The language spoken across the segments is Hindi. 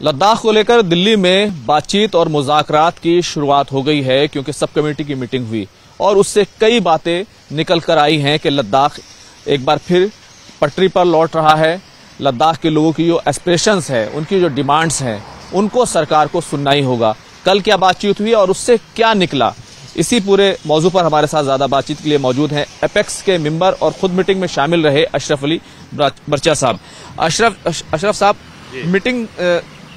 लद्दाख को लेकर दिल्ली में बातचीत और मुज़ाकरात की शुरुआत हो गई है, क्योंकि सब कमेटी की मीटिंग हुई और उससे कई बातें निकल कर आई हैं कि लद्दाख एक बार फिर पटरी पर लौट रहा है। लद्दाख के लोगों की जो एस्पिरेशंस है, उनकी जो डिमांड्स हैं, उनको सरकार को सुनना ही होगा। कल क्या बातचीत हुई और उससे क्या निकला, इसी पूरे मौजू पर हमारे साथ ज्यादा बातचीत के लिए मौजूद हैं एपेक्स के मेंबर और खुद मीटिंग में शामिल रहे अशरफ अली बर्चा साहब। अशरफ साहब, मीटिंग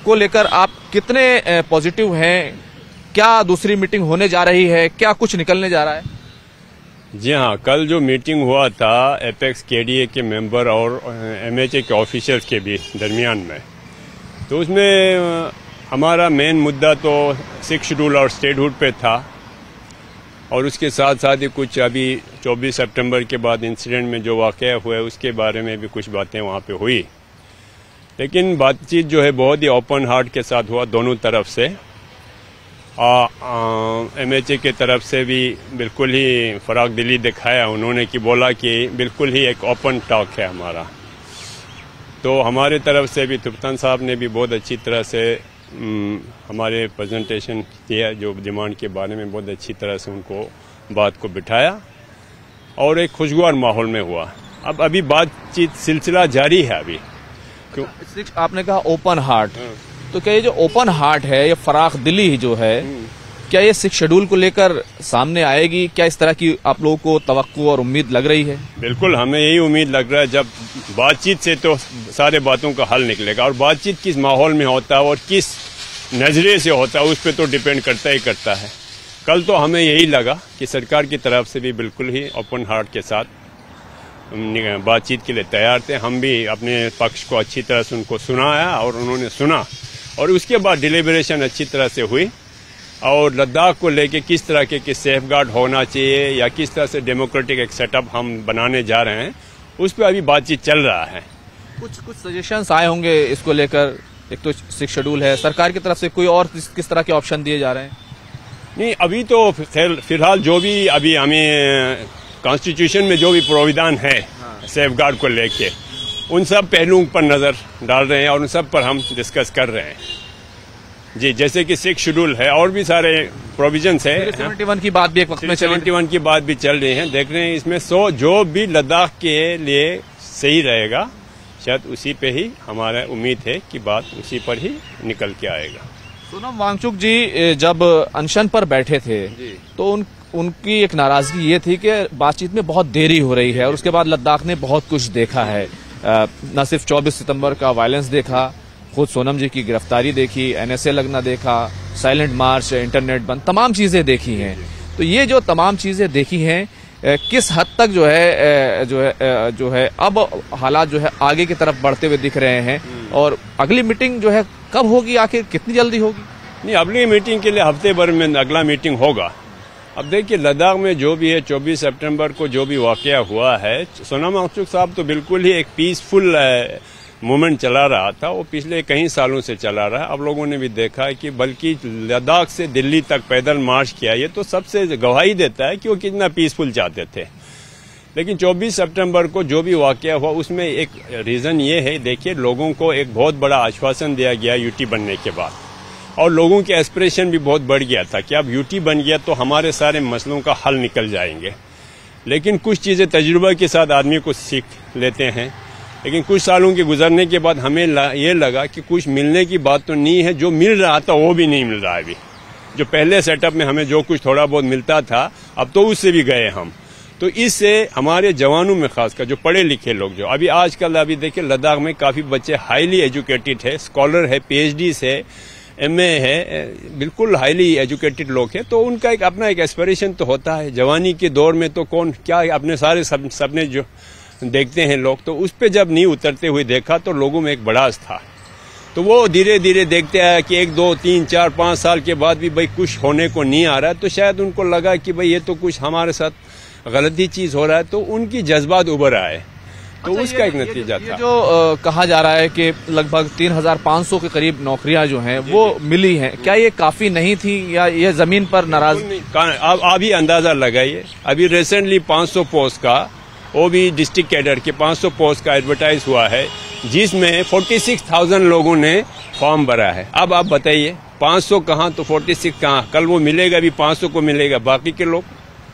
को लेकर आप कितने पॉजिटिव हैं? क्या दूसरी मीटिंग होने जा रही है? क्या कुछ निकलने जा रहा है? जी हाँ, कल जो मीटिंग हुआ था एपेक्स केडीए के मेंबर और एमएचए के ऑफिशियल्स के भी दरमियान में, तो उसमें हमारा मेन मुद्दा तो 6 शेड्यूल और स्टेटहुड पे था और उसके साथ साथ ही कुछ अभी 24 सितंबर के बाद इंसिडेंट में जो वाक़या हुआ है उसके बारे में भी कुछ बातें वहाँ पे हुई। लेकिन बातचीत जो है बहुत ही ओपन हार्ट के साथ हुआ दोनों तरफ से। एमएचए के तरफ से भी बिल्कुल ही फराग दिली दिखाया उन्होंने कि बोला कि बिल्कुल ही एक ओपन टॉक है हमारा। तो हमारे तरफ से भी तुफ्तान साहब ने भी बहुत अच्छी तरह से हमारे प्रेजेंटेशन किया, जो डिमांड के बारे में बहुत अच्छी तरह से उनको बात को बिठाया और एक खुशगवार माहौल में हुआ। अब अभी बातचीत सिलसिला जारी है अभी। क्यों आपने कहा ओपन हार्ट, तो क्या ये जो ओपन हार्ट है, ये फराख दिली जो है, क्या ये 6 शेड्यूल को लेकर सामने आएगी? क्या इस तरह की आप लोगों को तवक्को और उम्मीद लग रही है? बिल्कुल, हमें यही उम्मीद लग रहा है। जब बातचीत से तो सारे बातों का हल निकलेगा और बातचीत किस माहौल में होता है और किस नजरिए से होता है उस पर तो डिपेंड करता ही करता है। कल तो हमें यही लगा कि सरकार की तरफ से भी बिल्कुल ही ओपन हार्ट के साथ बातचीत के लिए तैयार थे। हम भी अपने पक्ष को अच्छी तरह से उनको सुनाया और उन्होंने सुना और उसके बाद डिलीबरेशन अच्छी तरह से हुई और लद्दाख को लेके किस तरह के सेफगार्ड होना चाहिए या किस तरह से डेमोक्रेटिक एक सेटअप हम बनाने जा रहे हैं, उस पर अभी बातचीत चल रहा है। कुछ सजेशंस आए होंगे इसको लेकर। एक तो 6 शेड्यूल है, सरकार की तरफ से कोई और किस तरह के ऑप्शन दिए जा रहे हैं? नहीं, अभी तो फिलहाल जो भी अभी हमें कॉन्स्टिट्यूशन में जो भी प्राविधान है सेफगार्ड को लेके, उन सब पहलुओं पर नजर डाल रहे हैं और उन सब पर हम डिस्कस कर रहे हैं। जी, जैसे कि 6 शेड्यूल है और भी सारे प्रोविजंस है। 71 की बात भी एक वक्त में 71 की बात भी चल रही है। देख रहे हैं इसमें जो भी लद्दाख के लिए सही रहेगा, शायद उसी पे ही हमारा उम्मीद है कि बात उसी पर ही निकल के आएगा। सोनम वांगचुक जी जब अनशन पर बैठे थे तो उनकी एक नाराजगी ये थी कि बातचीत में बहुत देरी हो रही है और उसके बाद लद्दाख ने बहुत कुछ देखा है। न सिर्फ 24 सितंबर का वायलेंस देखा, खुद सोनम जी की गिरफ्तारी देखी, एनएसए लगना देखा, साइलेंट मार्च, इंटरनेट बंद, तमाम चीजें देखी हैं। तो ये जो तमाम चीजें देखी हैं, किस हद तक जो है अब हालात जो है आगे की तरफ बढ़ते हुए दिख रहे हैं और अगली मीटिंग जो है कब होगी, आखिर कितनी जल्दी होगी? नहीं, अगली मीटिंग के लिए हफ्ते भर में अगला मीटिंग होगा। अब देखिए, लद्दाख में जो भी है 24 सितंबर को जो भी वाकया हुआ है, सोनम वांगचुक साहब तो बिल्कुल ही एक पीसफुल मूवमेंट चला रहा था। वो पिछले कई सालों से चला रहा है। अब लोगों ने भी देखा है कि बल्कि लद्दाख से दिल्ली तक पैदल मार्च किया, ये तो सबसे गवाही देता है कि वो कितना पीसफुल चाहते थे। लेकिन 24 सितंबर को जो भी वाकया हुआ उसमें एक रीजन ये है, देखिए, लोगों को एक बहुत बड़ा आश्वासन दिया गया यूटी बनने के बाद और लोगों के एस्पिरेशन भी बहुत बढ़ गया था कि अब यूटी बन गया तो हमारे सारे मसलों का हल निकल जाएंगे। लेकिन कुछ चीजें तजुर्बा के साथ आदमी को सीख लेते हैं, लेकिन कुछ सालों के गुजरने के बाद हमें ये लगा कि कुछ मिलने की बात तो नहीं है, जो मिल रहा था वो भी नहीं मिल रहा है अभी। जो पहले सेटअप में हमें जो कुछ थोड़ा बहुत मिलता था, अब तो उससे भी गए हम। तो इससे हमारे जवानों में खासकर जो पढ़े लिखे लोग, जो अभी देखिए लद्दाख में काफी बच्चे हाईली एजुकेटेड है, स्कॉलर है, PhD है, MA है, बिल्कुल हाईली एजुकेटेड लोग हैं। तो उनका एक अपना एक एस्पिरेशन तो होता है। जवानी के दौर में तो कौन क्या अपने सारे सपने जो देखते हैं लोग, तो उस पे जब नहीं उतरते हुए देखा तो लोगों में एक बड़ास था। तो वो धीरे धीरे देखते आया कि 1, 2, 3, 4, 5 साल के बाद भी भाई कुछ होने को नहीं आ रहा है, तो शायद उनको लगा कि भाई ये तो कुछ हमारे साथ गलत ही चीज हो रहा है, तो उनकी जज्बात उभर आए। तो उसका एक नतीजा था। जो कहा जा रहा है कि लगभग 3500 के करीब नौकरियां जो हैं वो मिली हैं, क्या ये काफी नहीं थी या ये जमीन पर नाराज? आप अभी अंदाजा लगाइए, अभी रिसेंटली 500 पोस्ट का, वो भी डिस्ट्रिक्ट कैडर के 500 पोस्ट का एडवर्टाइज हुआ है, जिसमें 46,000 लोगों ने फॉर्म भरा है। अब आप बताइए 500 कहाँ तो 46 कहाँ, कल वो मिलेगा भी 500 को मिलेगा, बाकी के लोग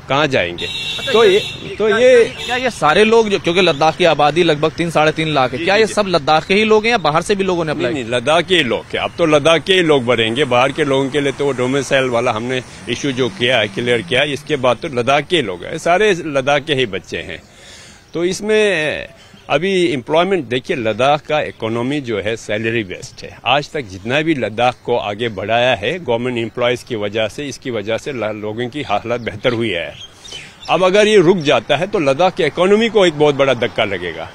कहाँ जाएंगे? तो ये सारे लोग जो, क्योंकि लद्दाख की आबादी लगभग 3-3.5 लाख है, क्या ये सब लद्दाख के ही लोग हैं या बाहर से भी लोगों ने अप्लाई? नहीं, लद्दाख के ही लोग हैं। अब तो लद्दाख के ही लोग भरेंगे, बाहर के लोगों के लिए तो वो डोमिसाइल वाला हमने इशू जो किया है, क्लियर किया, इसके बाद तो लद्दाख के ही लोग हैं, सारे लद्दाख के ही बच्चे हैं। तो इसमें अभी एम्प्लॉयमेंट देखिए, लद्दाख का इकोनॉमी जो है सैलरी बेस्ड है। आज तक जितना भी लद्दाख को आगे बढ़ाया है गवर्नमेंट एम्प्लॉयज की वजह से, इसकी वजह से लोगों की हालत बेहतर हुई है। अब अगर ये रुक जाता है तो लद्दाख की इकोनॉमी को एक बहुत बड़ा धक्का लगेगा,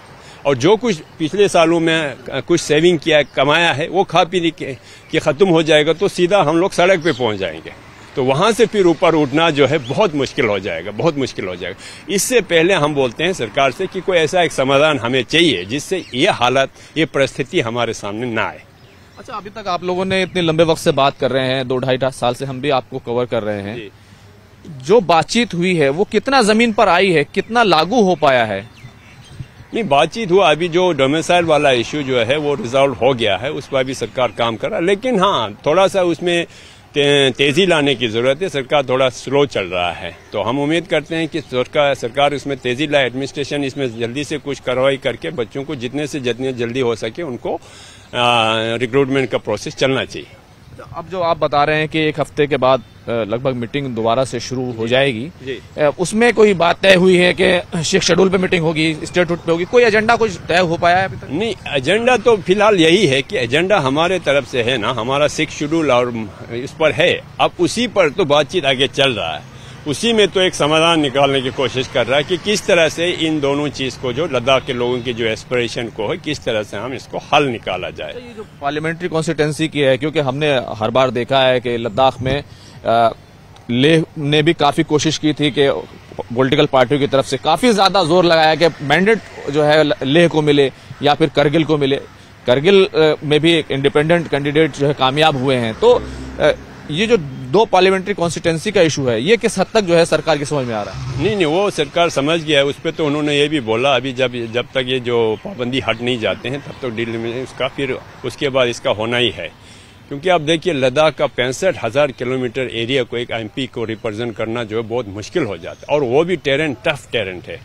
और जो कुछ पिछले सालों में कुछ सेविंग किया कमाया है वो खा पी के खत्म हो जाएगा, तो सीधा हम लोग सड़क पे पहुंच जाएंगे। तो वहां से फिर ऊपर उठना जो है बहुत मुश्किल हो जाएगा, बहुत मुश्किल हो जाएगा। इससे पहले हम बोलते हैं सरकार से कि कोई ऐसा एक समाधान हमें चाहिए जिससे ये हालत, ये परिस्थिति हमारे सामने ना आए। अच्छा, अभी तक आप लोगों ने इतने लंबे वक्त से बात कर रहे हैं, 2-2.5 साल से हम भी आपको कवर कर रहे हैं, जो बातचीत हुई है वो कितना जमीन पर आई है, कितना लागू हो पाया है? नहीं, बातचीत हुआ, अभी जो डोमिसाइल वाला इश्यू जो है वो रिजॉल्व हो गया है, उस पर भी सरकार काम कर रहा है, लेकिन हाँ थोड़ा सा उसमें तेजी लाने की जरूरत है। सरकार थोड़ा स्लो चल रहा है, तो हम उम्मीद करते हैं कि सरकार इसमें तेजी लाए, एडमिनिस्ट्रेशन इसमें जल्दी से कुछ कार्रवाई करके बच्चों को जितने से जितने जल्दी हो सके उनको रिक्रूटमेंट का प्रोसेस चलना चाहिए। अब जो आप बता रहे हैं कि 1 हफ्ते के बाद लगभग मीटिंग दोबारा से शुरू हो जाएगी, उसमें कोई बात तय हुई है कि शेड्यूल पे मीटिंग होगी, स्टेटहुड पे होगी, कोई एजेंडा कुछ तय हो पाया है अभी तक? नहीं, एजेंडा तो फिलहाल यही है कि एजेंडा हमारे तरफ से है ना, हमारा 6 शेड्यूल और इस पर है। अब उसी पर तो बातचीत आगे चल रहा है, उसी में तो एक समाधान निकालने की कोशिश कर रहा है कि किस तरह से इन दोनों चीज को, जो लद्दाख के लोगों की जो एस्पिरेशन को है, किस तरह से हम इसको हल निकाला जाए। ये जो पार्लियामेंट्री कॉन्स्टिट्यूंसी की है, क्योंकि हमने हर बार देखा है कि लद्दाख में लेह ने भी काफी कोशिश की थी कि पॉलिटिकल पार्टियों की तरफ से काफी ज्यादा जोर लगाया कि मैंडेट जो है लेह को मिले या फिर करगिल को मिले। करगिल में भी एक इंडिपेंडेंट कैंडिडेट जो है कामयाब हुए हैं। तो ये जो 2 पार्लियामेंट्री कॉन्स्टिट्यूंसी का इशू है, ये किस हद तक जो है सरकार की समझ में आ रहा है? नहीं, वो सरकार समझ गया है, उस पर तो उन्होंने ये भी बोला, अभी जब तक ये जो पाबंदी हट नहीं जाते हैं तब तक दिल्ली में उसका, फिर उसके बाद इसका होना ही है। क्योंकि आप देखिए लद्दाख का 65,000 किलोमीटर एरिया को एक एमपी को रिप्रेजेंट करना जो है बहुत मुश्किल हो जाता है, और वो भी टफ टेरेंट है,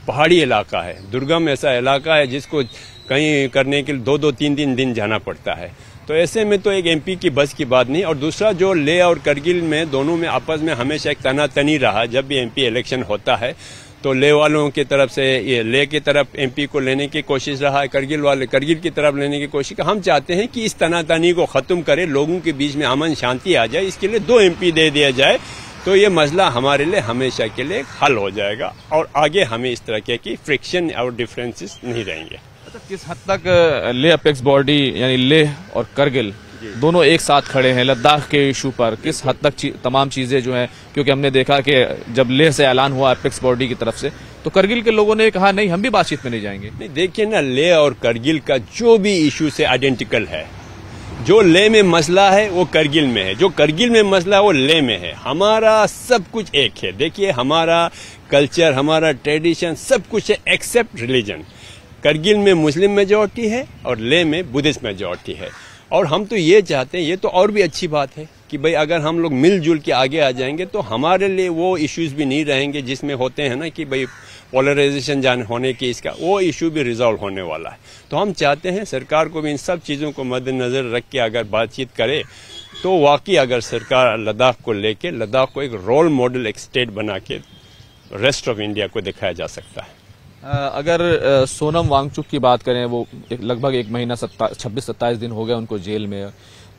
पहाड़ी इलाका है, दुर्गम ऐसा इलाका है जिसको कहीं करने के लिए 2-3 दिन जाना पड़ता है। तो ऐसे में तो एक एमपी की बस की बात नहीं। और दूसरा जो लेह और करगिल में दोनों में आपस में हमेशा एक तनातनी रहा, जब भी एमपी इलेक्शन होता है तो लेह वालों की तरफ से ये लेह की तरफ एमपी को लेने की कोशिश रहा है, करगिल वाले करगिल की तरफ लेने की कोशिश। हम चाहते हैं कि इस तनातनी को खत्म करे, लोगों के बीच में अमन शांति आ जाए, इसके लिए 2 एमपी दे दिया जाए, तो ये मसला हमारे लिए हमेशा के लिए हल हो जाएगा, और आगे हमें इस तरह के फ्रिक्शन और डिफरेंसेस नहीं रहेंगे। अच्छा, किस हद तक लेह अपेक्स बॉडी यानी लेह और करगिल दोनों एक साथ खड़े हैं लद्दाख के इशू पर? किस हद तक तमाम चीजें जो हैं, क्योंकि हमने देखा कि जब लेह से ऐलान हुआ अपेक्स बॉडी की तरफ से, तो करगिल के लोगों ने कहा नहीं, हम भी बातचीत में नहीं जाएंगे। नहीं, देखिए ना, लेह और करगिल का जो भी इशू से आइडेंटिकल है, जो लेह में मसला है वो करगिल में है, जो करगिल में मसला है वो लेह में है। हमारा सब कुछ एक है। देखिए, हमारा कल्चर, हमारा ट्रेडिशन सब कुछ है एक्सेप्ट रिलीजन। करगिल में मुस्लिम मेजॉरिटी है और लेह में बुद्धिस्ट मेजॉरिटी है। और हम तो ये चाहते हैं, ये तो और भी अच्छी बात है कि भाई अगर हम लोग मिलजुल के आगे आ जाएंगे तो हमारे लिए वो इश्यूज भी नहीं रहेंगे जिसमें होते हैं ना कि भाई पोलराइजेशन होने की, इसका वो इशू भी रिजॉल्व होने वाला है। तो हम चाहते हैं सरकार को भी इन सब चीज़ों को मद्देनजर रख के अगर बातचीत करे तो वाकई अगर सरकार लद्दाख को लेके लद्दाख को एक रोल मॉडल, एक स्टेट बना के रेस्ट ऑफ इंडिया को दिखाया जा सकता है। अगर सोनम वांगचुक की बात करें, वो लगभग 1 महीना 26-27 दिन हो गए उनको जेल में।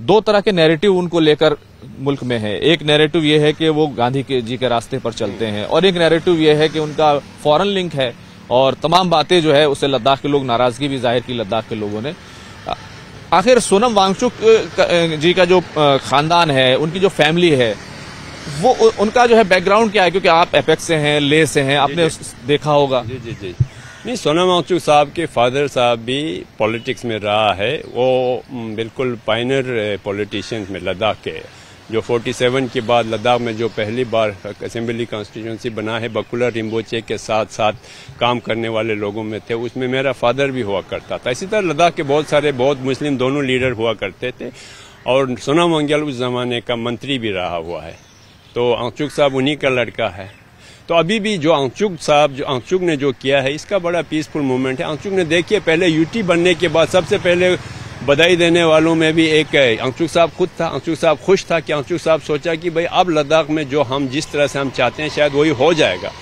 2 तरह के नैरेटिव उनको लेकर मुल्क में है। एक नैरेटिव ये है कि वो गांधी जी के रास्ते पर चलते हैं, और एक नैरेटिव ये है कि उनका फॉरेन लिंक है, और तमाम बातें जो है उससे लद्दाख के लोग नाराजगी भी जाहिर की लद्दाख के लोगों ने। आखिर सोनम वांगचुक जी का जो खानदान है, उनकी जो फैमिली है, वो उनका जो है बैकग्राउंड क्या है? क्योंकि आप एपेक्स से हैं, लेह से हैं, आपने देखा होगा। जी। नहीं, सोनम वांगचुक साहब के फादर साहब भी पॉलिटिक्स में रहा है, वो बिल्कुल पायनियर पॉलिटिशियंस में लद्दाख के। जो 47 के बाद लद्दाख में जो पहली बार असेंबली कॉन्स्टिट्यूंसी बना है, बकुला रिम्पोचे के साथ साथ काम करने वाले लोगों में थे, उसमें मेरा फादर भी हुआ करता था। इसी तरह लद्दाख के बहुत सारे बौद्ध मुस्लिम दोनों लीडर हुआ करते थे और सोनम वांग्याल उस जमाने का मंत्री भी रहा हुआ है। तो आंगचुक साहब उन्हीं का लड़का है। तो अभी भी जो आंगचुक ने जो किया है, इसका बड़ा पीसफुल मूवमेंट है। आंगचुक ने देखिए, पहले यूटी बनने के बाद सबसे पहले बधाई देने वालों में भी एक आंगचुक साहब खुद था। आंगचुक साहब खुश था कि आंगचुक साहब सोचा कि भाई अब लद्दाख में जो हम जिस तरह से हम चाहते हैं शायद वही हो जाएगा।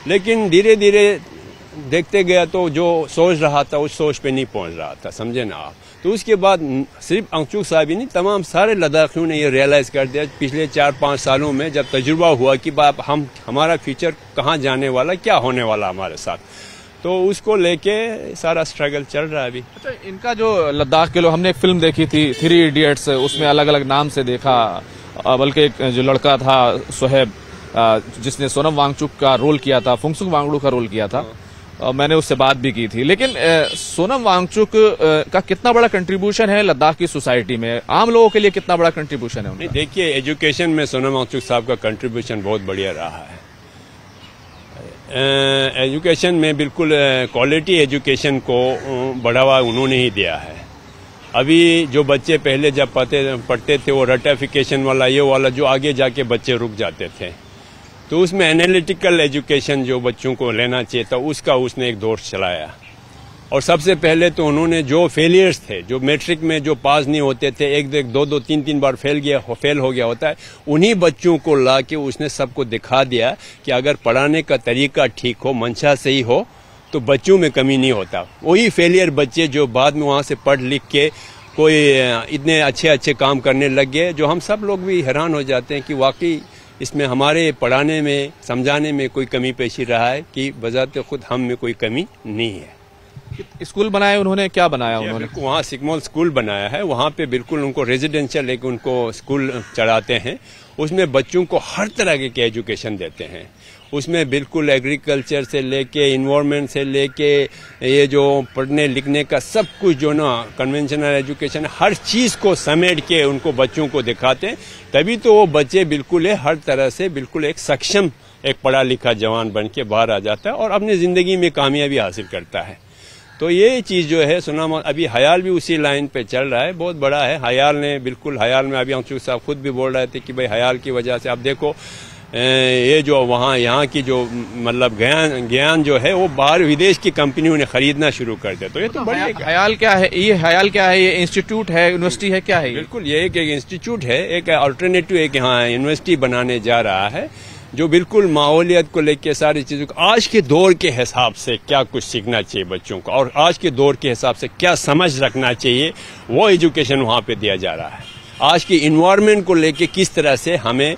लेकिन धीरे धीरे देखते गया तो जो सोच रहा था उस सोच पे नहीं पहुंच रहा था, समझे ना आप। तो उसके बाद सिर्फ आंगचुक साहब ही नहीं, तमाम सारे लद्दाखियों ने ये रियलाइज कर दिया पिछले 4-5 सालों में, जब तजुर्बा हुआ कि हमारा फ्यूचर कहाँ जाने वाला, क्या होने वाला हमारे साथ। तो उसको लेके सारा स्ट्रगल चल रहा है अभी। अच्छा, इनका जो लद्दाख के लोग, हमने एक फिल्म देखी थी 3 इडियट्स, उसमें अलग अलग नाम से देखा, बल्कि एक जो लड़का था सोहेब, जिसने सोनम वांगचुक का रोल किया था, फुंगसुक वांगडू का रोल किया था, मैंने उससे बात भी की थी। लेकिन सोनम वांगचुक का कितना बड़ा कंट्रीब्यूशन है लद्दाख की सोसाइटी में, आम लोगों के लिए कितना बड़ा कंट्रीब्यूशन है उनका? देखिए, एजुकेशन में सोनम वांगचुक साहब का कंट्रीब्यूशन बहुत बढ़िया रहा है। एजुकेशन में बिल्कुल क्वालिटी एजुकेशन को बढ़ावा उन्होंने ही दिया है। अभी जो बच्चे पहले जब पढ़ते थे वो रटिफिकेशन वाला ये वाला, जो आगे जाके बच्चे रुक जाते थे, तो उसमें एनालिटिकल एजुकेशन जो बच्चों को लेना चाहिए था, उसका उसने एक दौर चलाया। और सबसे पहले तो उन्होंने जो फेलियर्स थे, जो मैट्रिक में जो पास नहीं होते थे, 1 2 3 बार फेल हो गया होता है, उन्हीं बच्चों को ला के उसने सबको दिखा दिया कि अगर पढ़ाने का तरीका ठीक हो, मंशा सही हो, तो बच्चों में कमी नहीं होता। वही फेलियर बच्चे जो बाद में वहाँ से पढ़ लिख के कोई इतने अच्छे काम करने लग गए, जो हम सब लोग भी हैरान हो जाते हैं कि वाकई इसमें हमारे पढ़ाने में, समझाने में कोई कमी पेशी रहा है कि बजाते खुद हम में कोई कमी नहीं है। स्कूल बनाया उन्होंने, क्या बनाया उन्होंने? वहाँ सिग्मोल स्कूल बनाया है, वहाँ पे बिल्कुल उनको रेजिडेंशियल एक उनको स्कूल चढ़ाते हैं, उसमें बच्चों को हर तरह के एजुकेशन देते हैं। उसमें बिल्कुल एग्रीकल्चर से लेके इन्वायरमेंट से लेके ये जो पढ़ने लिखने का सब कुछ जो ना कन्वेंशनल एजुकेशन, हर चीज़ को समेट के उनको बच्चों को दिखाते हैं। तभी तो वो बच्चे बिल्कुल हर तरह से बिल्कुल एक सक्षम, एक पढ़ा लिखा जवान बन के बाहर आ जाता है और अपनी ज़िंदगी में कामयाबी हासिल करता है। तो ये चीज़ जो है सुना, अभी हयाल भी उसी लाइन पे चल रहा है, बहुत बड़ा है। हयाल में अभी आंगचुक साहब खुद भी बोल रहे थे कि भाई हयाल की वजह से आप देखो ये जो यहाँ की जो मतलब ज्ञान जो है वो बाहर विदेश की कंपनियों ने खरीदना शुरू कर दिया। तो ये तो बड़ी हयाल क्या है? ये इंस्टीट्यूट है, यूनिवर्सिटी है, क्या है? बिल्कुल, ये एक इंस्टीट्यूट है, एक अल्टरनेटिव एक यहाँ यूनिवर्सिटी बनाने जा रहा है, जो बिल्कुल माहौलियत को लेके सारी चीज़ों को आज के दौर के हिसाब से क्या कुछ सीखना चाहिए बच्चों को और आज के दौर के हिसाब से क्या समझ रखना चाहिए, वो एजुकेशन वहाँ पे दिया जा रहा है। आज की इन्वायरमेंट को लेके किस तरह से हमें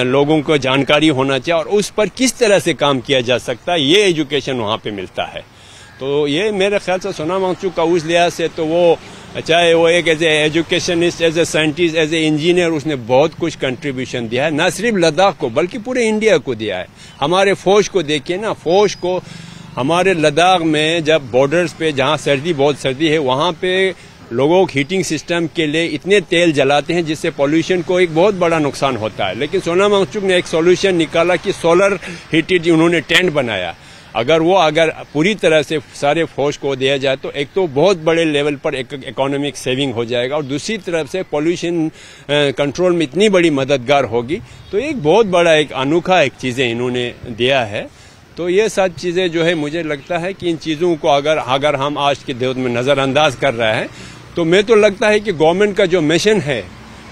लोगों को जानकारी होना चाहिए और उस पर किस तरह से काम किया जा सकता है, ये एजुकेशन वहाँ पे मिलता है। तो ये मेरे ख्याल से सोनम वांगचुक का उस लिहाज से तो वो चाहे वो एक as a educationist, as a scientist, as a engineer, उसने बहुत कुछ कंट्रीब्यूशन दिया है, न सिर्फ लद्दाख को बल्कि पूरे इंडिया को दिया है। हमारे फौज को देखिए ना, फौज को हमारे लद्दाख में जब बॉर्डर्स पे जहाँ बहुत सर्दी है, वहाँ पे लोगों को हीटिंग सिस्टम के लिए इतने तेल जलाते हैं जिससे पॉल्यूशन को एक बहुत बड़ा नुकसान होता है। लेकिन सोनम वांगचुक ने एक सॉल्यूशन निकाला कि सोलर हीटेड उन्होंने टेंट बनाया। अगर पूरी तरह से सारे फौज को दिया जाए तो एक तो बहुत बड़े लेवल पर एक इकोनॉमिक सेविंग हो जाएगा और दूसरी तरफ से पॉल्यूशन कंट्रोल में इतनी बड़ी मददगार होगी। तो एक बहुत बड़ा एक अनोखा एक चीज़ें इन्होंने दिया है। तो ये सब चीज़ें जो है मुझे लगता है कि इन चीज़ों को अगर हम आज के दौर में नज़रअंदाज कर रहे हैं तो मैं तो लगता है कि गवर्नमेंट का जो मिशन है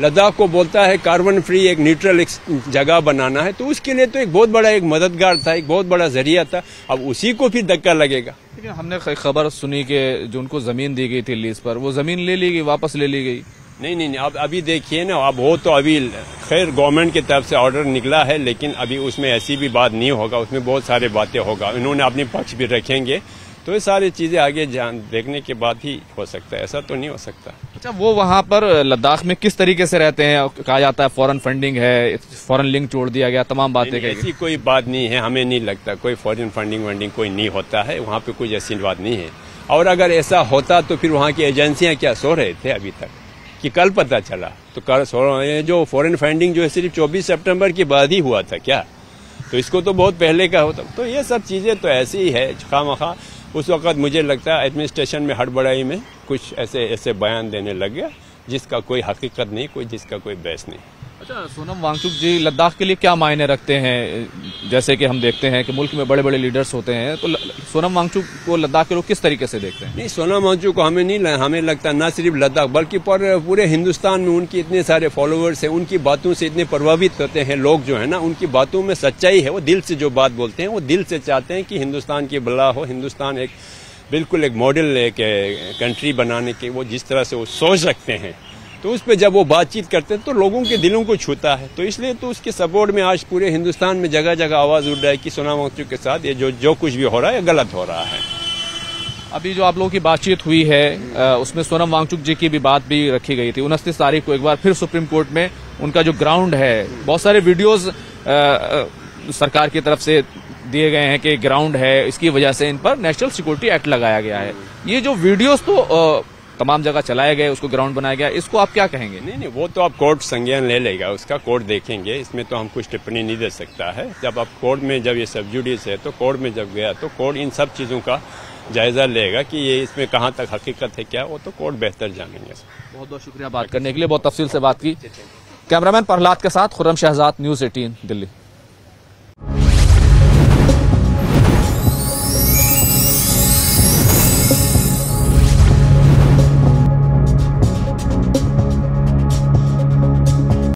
लद्दाख को बोलता है कार्बन फ्री एक न्यूट्रल एक जगह बनाना है, तो उसके लिए तो एक बहुत बड़ा एक मददगार था, एक बहुत बड़ा जरिया था। अब उसी को फिर धक्का लगेगा। लेकिन हमने खबर सुनी कि जो उनको जमीन दी गई थी लीज पर, वो जमीन ले ली गई, वापस ले ली गई। नहीं, अब अभी देखिए ना, अब वो तो अभी खैर गवर्नमेंट की तरफ से ऑर्डर निकला है, लेकिन अभी उसमें ऐसी भी बात नहीं होगा, उसमें बहुत सारे बातें होगा, इन्होंने अपनी पक्ष भी रखेंगे। तो ये सारी चीज़ें आगे देखने के बाद ही हो सकता है, ऐसा तो नहीं हो सकता। अच्छा, वो वहाँ पर लद्दाख में किस तरीके से रहते हैं? कहा जाता है फॉरेन फंडिंग है, फॉरेन लिंक जोड़ दिया गया, तमाम बातें। ऐसी कोई बात नहीं है, हमें नहीं लगता कोई फॉरेन फंडिंग कोई नहीं होता है वहाँ पे, कुछ ऐसी बात नहीं है। और अगर ऐसा होता तो फिर वहाँ की एजेंसियाँ क्या सो रहे थे अभी तक? कि कल पता चला। तो ये जो फॉरेन फंडिंग जो है सिर्फ 24 सितंबर के बाद ही हुआ था क्या? तो इसको तो बहुत पहले का होता। तो ये सब चीज़ें तो ऐसी ही है खामखा। उस वक्त मुझे लगता है एडमिनिस्ट्रेशन में हड़बड़ाई में कुछ ऐसे बयान देने लग गया जिसका कोई हकीकत नहीं, जिसका कोई बहस नहीं। अच्छा, सोनम वांगचुक जी लद्दाख के लिए क्या मायने रखते हैं? जैसे कि हम देखते हैं कि मुल्क में बड़े बड़े लीडर्स होते हैं, तो सोनम वांगचुक को लद्दाख के लोग किस तरीके से देखते हैं? नहीं, सोनम वांगचुक को हमें लगता है ना सिर्फ लद्दाख बल्कि पूरे हिंदुस्तान में उनकी इतने सारे फॉलोअर्स हैं, उनकी बातों से इतने प्रभावित होते हैं लोग जो है ना, उनकी बातों में सच्चाई है। वो दिल से जो बात बोलते हैं, वो दिल से चाहते हैं कि हिंदुस्तान की भला हो, हिंदुस्तान एक बिल्कुल एक मॉडल एक कंट्री बनाने के वो जिस तरह से वो सोच रखते हैं, तो उस पर जब वो बातचीत करते हैं तो लोगों के दिलों को छूता है। तो इसलिए तो उसके सपोर्ट में आज पूरे हिंदुस्तान में जगह जगह आवाज उठ रहा है कि सोनम वांगचुक के साथ ये जो कुछ भी हो रहा है गलत हो रहा है। अभी जो आप लोगों की बातचीत हुई है उसमें सोनम वांगचुक जी की भी बात भी रखी गई थी। 29 तारीख को एक बार फिर सुप्रीम कोर्ट में उनका जो ग्राउंड है, बहुत सारे वीडियोज सरकार की तरफ से दिए गए हैं कि ग्राउंड है, इसकी वजह से इन पर नेशनल सिक्योरिटी एक्ट लगाया गया है। ये जो वीडियोज तो तमाम जगह चलाए गए, उसको ग्राउंड बनाया गया, इसको आप क्या कहेंगे? नहीं, वो तो आप कोर्ट संज्ञान ले लेगा, उसका कोर्ट देखेंगे। इसमें तो हम कुछ टिप्पणी नहीं दे सकता है। जब आप कोर्ट में जब ये सब जुडिस है तो कोर्ट में जब गया तो कोर्ट इन सब चीज़ों का जायजा लेगा कि ये इसमें कहाँ तक हकीकत है क्या, वो तो कोर्ट बेहतर जानेंगे। बहुत बहुत शुक्रिया बात करने के लिए, बहुत तफसील से बात की। कैमरामैन प्रहलाद के साथ खुर्रम शहजाद, न्यूज़ 18 दिल्ली।